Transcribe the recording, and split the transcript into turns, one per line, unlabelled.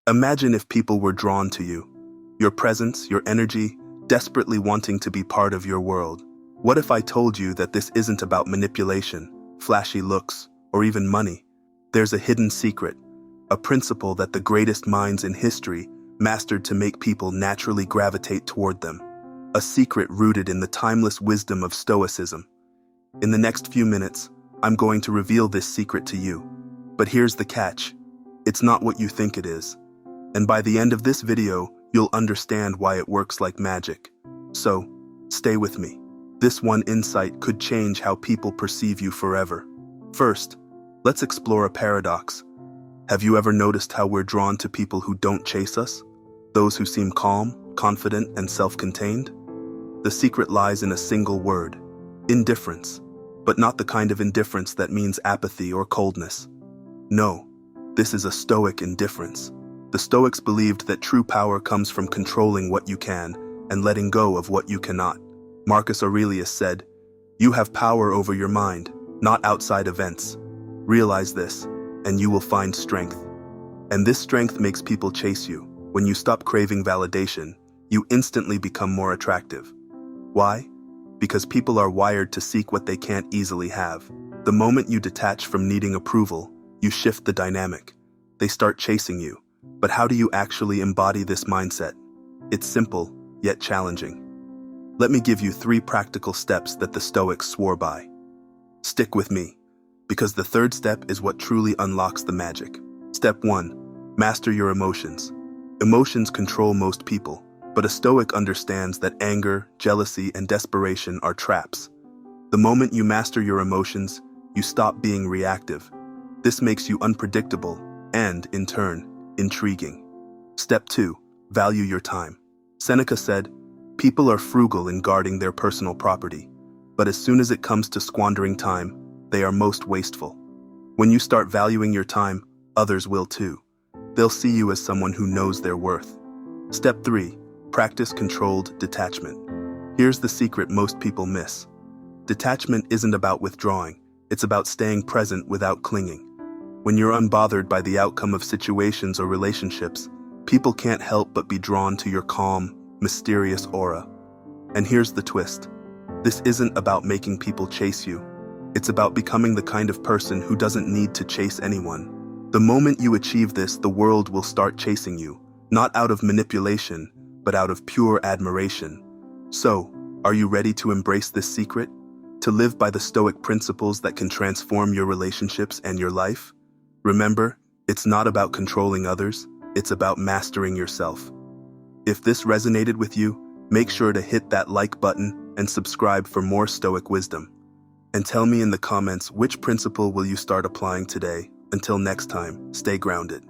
Imagine if people were drawn to you, your presence, your energy, desperately wanting to be part of your world. What if I told you that this isn't about manipulation, flashy looks, or even money? There's a hidden secret, a principle that the greatest minds in history mastered to make people naturally gravitate toward them. A secret rooted in the timeless wisdom of Stoicism. In the next few minutes, I'm going to reveal this secret to you. But here's the catch. It's not what you think it is. And by the end of this video, you'll understand why it works like magic. So, stay with me. This one insight could change how people perceive you forever. First, let's explore a paradox. Have you ever noticed how we're drawn to people who don't chase us? Those who seem calm, confident, and self-contained? The secret lies in a single word: indifference. But not the kind of indifference that means apathy or coldness. No, this is a Stoic indifference. The Stoics believed that true power comes from controlling what you can and letting go of what you cannot. Marcus Aurelius said, "You have power over your mind, not outside events. Realize this, and you will find strength." And this strength makes people chase you. When you stop craving validation, you instantly become more attractive. Why? Because people are wired to seek what they can't easily have. The moment you detach from needing approval, you shift the dynamic. They start chasing you. But how do you actually embody this mindset? It's simple, yet challenging. Let me give you 3 practical steps that the Stoics swore by. Stick with me, because the third step is what truly unlocks the magic. Step 1. Master your emotions. Emotions control most people, but a Stoic understands that anger, jealousy, and desperation are traps. The moment you master your emotions, you stop being reactive. This makes you unpredictable and, in turn, intriguing. Step 2. Value your time. Seneca said, "People are frugal in guarding their personal property, but as soon as it comes to squandering time, they are most wasteful." When you start valuing your time, others will too. They'll see you as someone who knows their worth. Step 3. Practice controlled detachment. Here's the secret most people miss. Detachment isn't about withdrawing, it's about staying present without clinging. When you're unbothered by the outcome of situations or relationships, people can't help but be drawn to your calm, mysterious aura. And here's the twist. This isn't about making people chase you. It's about becoming the kind of person who doesn't need to chase anyone. The moment you achieve this, the world will start chasing you, not out of manipulation, but out of pure admiration. So, are you ready to embrace this secret? To live by the Stoic principles that can transform your relationships and your life? Remember, it's not about controlling others, it's about mastering yourself. If this resonated with you, make sure to hit that like button and subscribe for more Stoic wisdom. And tell me in the comments which principle will you start applying today. Until next time, stay grounded.